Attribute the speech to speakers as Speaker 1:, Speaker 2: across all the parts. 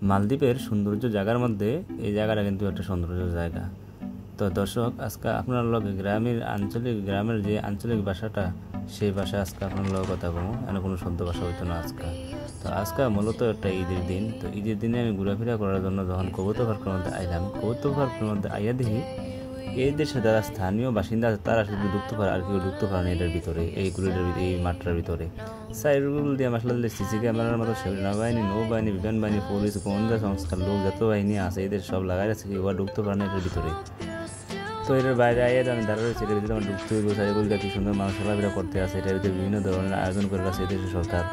Speaker 1: মালদ্বীপের সৌন্দর্য জায়গার মধ্যে এই জায়গাটা কিন্তু একটা সৌন্দর্য জায়গা। তো দর্শক, আজকে আপনার লগে গ্রামের যে আঞ্চলিক ভাষাটা, সেই ভাষায় আজকে আপনার লগে কথা বলবো। এনে কোনো শব্দ ভাষা হইতো না আজকে। তো আজকে মূলত একটা ঈদের দিন। তো ঈদের দিনে আমি ঘোরাফেরা করার জন্য যখন কবুতর পার্কের মধ্যে আইলাম, কবুতর পার্কের মধ্যে আইয়া দেখি এই দেশে যারা স্থানীয় বাসিন্দা আছে তারা শুধু ঢুকতে পারে, আর কেউ ঢুকতে পারে না এটার ভিতরে, এই মাঠটার ভিতরে। সাইডগুলো দিয়ে মশলা দিলে সিসি ক্যামেরার মতো সেনাবাহিনী, নৌবাহিনী, বিমান বাহিনী, পুলিশ, গোয়েন্দা সংস্থার লোক যত বাহিনী আছে এদের সব লাগাই আছে, কেউ ঢুকতে পারে না এটার ভিতরে। তো এটার বাইরে আইয়া আমি দাঁড়া রয়েছে, এটার ভিতরে আমার ঢুকতে হইব। সাইডগুলো কি সুন্দর মানুষ চলাফেরা করতে আছে, এটার ভিতরে বিভিন্ন ধরনের আয়োজন করে আছে এদেশের সরকার।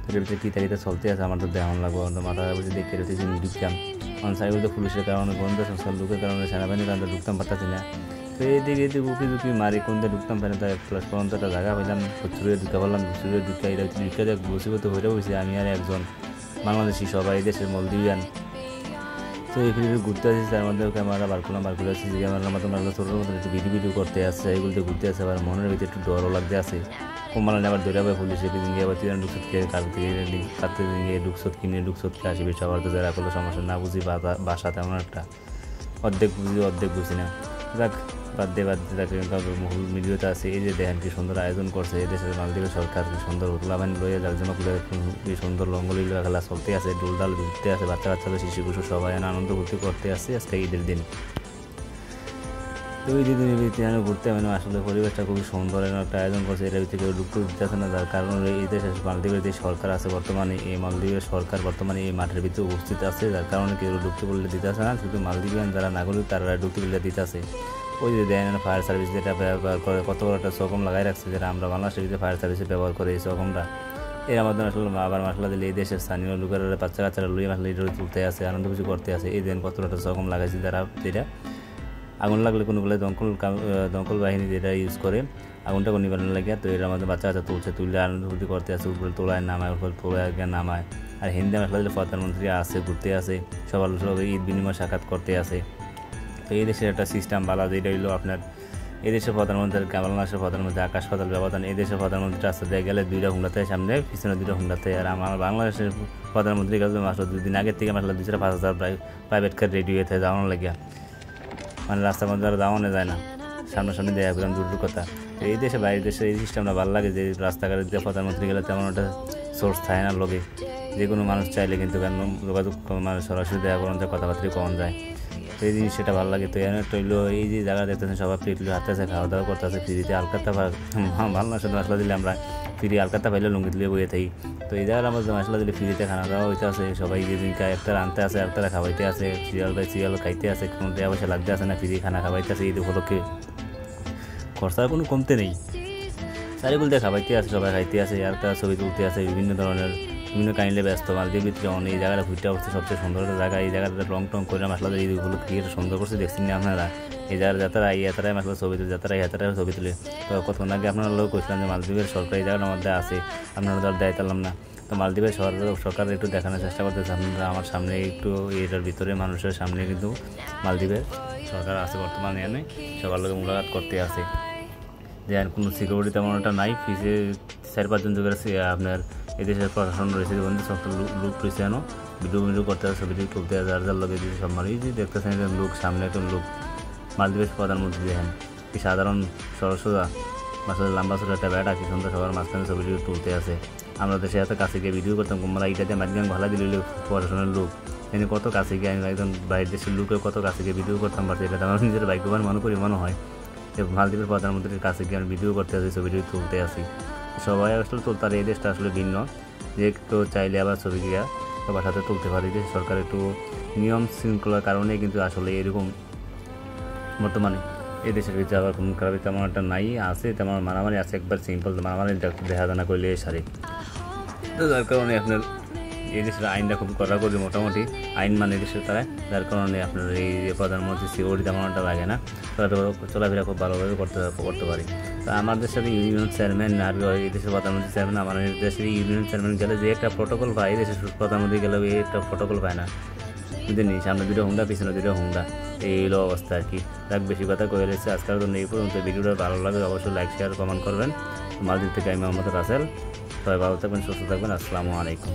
Speaker 1: এটার ভিতরে কী তারিখে চলতে আছে আমার তো দেখান লাগবো, মাথা বসে দেখে রয়েছে ঢুকতাম। আমার সাইডগুলো পুলিশের কারণে, গোয়েন্দা সংস্থার লোকের কারণে, সেনাবাহিনীর কারণে ঢুকতাম পারতাছি না। তো এইদিকে উকি মারি কোনটা ঢুকতাম পারি, তাই প্লাস পর্যন্ত একটা জায়গা পাইলাম, চুরিয়ে ঢুকে পারলাম। চুরিয়ে ঢুকে বসিগত হয়ে বসে আমি আর একজন বাংলাদেশি, সবাই দেশের মলদ্বীপিয়ান। তো এই ভিডিও ঘুরতে আসছি, তার মধ্যে ক্যামেরা বার করে আসছি, যে ক্যামেরার মতো ছোটোর মতো একটু ভিডিও করতে আসছে। এগুলোতে ঘুরতে আসছে, আবার মনের ভিতরে একটু ডরও লাগতে আছে। কমালে আবার দৌড়ে আবার পুলিশে দিকে আবার তুই ঢুকসত খেয়ে কাটতে গিয়ে ঢুকসত খেয়ে আসবি। সবার তো যারা কোনো সমস্যা না বুঝি বাসা তেমন একটা অর্ধেক বুঝি না। যাক, বাদ দিয়ে তাকে মূল ভিডিওতে আছে। এই যে দেখেন কি সুন্দর আয়োজন করছে এই দেশের মালদ্বীপের সরকার, কি সুন্দর উতলাবাহিনী লইয়া জাকজমক লইয়া কি সুন্দর রঙ্গলি খেলা চলতে আছে, ডোলডাল ঘুরতে আছে, বাচ্চা শিশু কুশু সবাই আনন্দ ফুর্তি করতে আসছে আজকে ঈদের দিন। তো ঈদের দিনের ভিতরে ঘুরতে আসলে পরিবেশটা খুবই সুন্দর একটা আয়োজন করছে। এটার ভিতরে কেউ ঢুকতে দিতেছে না, যার কারণে এই দেশের মালদ্বীপের যে সরকার আছে বর্তমানে, এই মালদ্বীপের সরকার বর্তমানে এই মাঠের ভিতরে উপস্থিত আছে, যার কারণে কেউ ঢুকতে বললে দিতেছে না। শুধু মালদ্বীপিয়ান যারা নাগরিক তারা ঢুকতে বললে দিতেছে। ওই যে দেন ফায়ার সার্ভিস যেটা ব্যবহার করে, কত বড় একটা চকম লাগাই রাখছে, যেটা আমরা বাংলাদেশের ভিতরে ফায়ার সার্ভিসে ব্যবহার করে। এই চকমটা এর আমাদের আসলে আবার মশলা দিলে এই দেশের স্থানীয় লোকেরা, বাচ্চা কাচ্চারা লুয়ে মশলা তুলতে আসে, আনন্দ কিছু করতে আসে। এই দেন কত একটা চকম লাগাইছে, যারা যেটা আগুন লাগলে কোনোগুলো দমকল বাহিনী যেটা ইউজ করে আগুনটাকে নিবারণ লাগে। তো এর আমাদের বাচ্চা তুলে আনন্দ ফুর্তি করতে আসে, উপরে তোলায় নামায়, উপরে তোলায় নামায়। আর হিন্দি মশলা দিলে প্রধানমন্ত্রী আসে, ঘুরতে আসে, সবার ঈদ বিনিময় সাক্ষাৎ করতে আসে। তো এই দেশের একটা সিস্টেম বালা, যেটা হইলো আপনার এই দেশের প্রধানমন্ত্রী বাংলাদেশের প্রধানমন্ত্রী আকাশ পাতাল ব্যবধান। এই দেশের প্রধানমন্ত্রী রাস্তা দিয়ে গেলে 2টা হুন্ডাতে, সামনে পিছনে 2টা হুন্ডাতে। আর আমার বাংলাদেশের প্রধানমন্ত্রী গেলে মাত্র 2 দিন আগের থেকে মাত্র 2-5,000 প্রাইভেট কার রেডি হয়ে থাকে যাওয়ানো লাগিয়া, রাস্তার মধ্যে আর যাওয়ানো যায় না, সামনাসামনি দেখা পেলাম দূরের কথা। তো এই দেশে বাইরের দেশে এই সিস্টেমটা ভালো লাগে, যে রাস্তাঘাটে দিয়ে প্রধানমন্ত্রী গেলে তেমন একটা সোর্স থাকে না লগে, যে কোনো মানুষ চাইলে কিন্তু যোগাযোগ সরাসরি দেখা করানো যায়, কথাবার্তা কমন যায়। তো এই জিনিস সেটা ভালো লাগে। তো একটা হইলো এই যে জায়গা দেখতেছেন, সবাই প্লেটগুলো হাতে আছে, খাওয়া দাওয়া করতেছে ফ্রিতে। আলকাতা ভালো না, সাথে মশলা দিলে আমরা ফ্রি আলকাতা পাইলে লুঙ্গি তুলে বইয়ে থাকি। তো এই জায়গার আমাদের মশলা দিলে ফ্রিতে খানা দাওয়া হইতে আছে, সবাই যেদিনকে একটারা আনতে আছে, একটারা খাওয়াইতে আছে, সিরিয়াল খাইতে আছে, কোনো টাকা পয়সা লাগতে আছে না, ফ্রি খানা খাওয়াইতে আছে। ঈদ উপলক্ষে খরচার কোনো কমতে নেই, চারিগুলো খাওয়াইতে আছে, সবাই খাইতে আছে, আর তারা ছবি তুলতে আছে, বিভিন্ন কাহিনীতে ব্যস্ত। মালদ্বীপ ভিতরে অনেক এই জায়গাটা ঘুরতে উঠছে, সবচেয়ে সুন্দর একটা জায়গা। এই জায়গাটা রং করে মশলা ঈদ উপলক্ষে কি সুন্দর করছে দেখছেন না আপনারা। এই জায়গার যাত্রা যাত্রায় মশলা ছবি তুলে, যাত্রায় ছবি তুলে। তো কতক্ষণ আগে আপনারা লোক কইছিলাম যে মালদ্বীপের সরকার এই জায়গাটার মধ্যে আছে, আপনারা তো আর দেয় পারলাম না। তো মালদ্বীপের সরকার একটু দেখানোর চেষ্টা করতেছে। আপনারা আমার সামনে একটু এটার ভিতরে মানুষের সামনে কিন্তু মালদ্বীপের সরকার আছে বর্তমানে, এনে সবার লোকে মুলাকাত করতে আসে। যে আর কোনো সিকিউরিটি তেমন একটা নাই, ফিসে 4-5 জন যোগের আপনার এদেশের প্রশাসন রয়েছে, সমস্ত লোক রয়েছে, এনো ভিডিও করতে আসে, ছবি তুলতে আসে, যার লগে দিয়েছে সব মারি। যে দেখতেছেন লোক সামনে একজন লোক, মালদ্বীপের প্রধানমন্ত্রী দেখেন কি সাধারণ সরসোজা মাসের লম্বা ছোটো একটা ব্যাট আছে, সুন্দর সবার মাঝখানে ছবি তুলতে আসে। আমরা দেশে এত কাছে গিয়ে ভিডিও করতাম, আমরা এইটাতে মাঝখানে ভালো দিলে প্রশাসনের লোক এনে কত কাছে গিয়ে, আমি একজন বাইরের দেশের লোকের কত কাছে গিয়ে ভিডিও করতাম পারছি। এটা আমার নিজের ভাগ্যবান মনে হয় যে মালদ্বীপের প্রধানমন্ত্রীর কাছে গিয়ে আমি ভিডিও করতে আসি, ছবি তুলতে আসি। সবাই আসলে তুলতে, আর এই দেশটা আসলে ভিন্ন, যে কেউ চাইলে আবার ছবি গিয়া সবার সাথে তুলতে পারে। দেশ সরকার একটু নিয়ম শৃঙ্খলার কারণে কিন্তু আসলে এরকম বর্তমানে এই দেশের ভিতরে আবার কোনো খারাপ তেমন একটা নাই, আছে তেমন মারামারি আছে, একবার সিম্পল মারামারি দেখা জানা করলে সারে। তো যার কারণে আপনার এই দেশের আইনটা খুব কড়াকড়ি, মোটামুটি আইন মানে দেশের তারা, যার কারণে আপনার এই প্রধানমন্ত্রী সিকিউরিটি তেমন একটা লাগে না, চলাফেরা খুব ভালোভাবে করতে পারি। তো আমার দেশের ইউনিয়ন চেয়ারম্যান আর এই দেশের প্রধানমন্ত্রী চেয়ারম্যান, আমার দেশের ইউনিয়ন চেয়ারম্যান গেলে যে একটা প্রোটোকল পায়, এই দেশের প্রধানমন্ত্রী গেলেও এই একটা প্রোটোকল পায় না, বুঝলেন? সামনে 2টা হুন্ডা, পিছনে 2টা হুন্ডা, এই হলো অবস্থা আর কি। যাক, বেশি কথা কয়ে রয়েছে আজকের জন্য এই পর্যন্ত। ভিডিওটা ভালো লাগে অবশ্যই লাইক, শেয়ার, কমেন্ট করবেন। মালদ্বীপ থেকে আমি মোহাম্মদ রাসেল। সবাই ভালো থাকবেন, সুস্থ থাকবেন। আসসালামু আলাইকুম।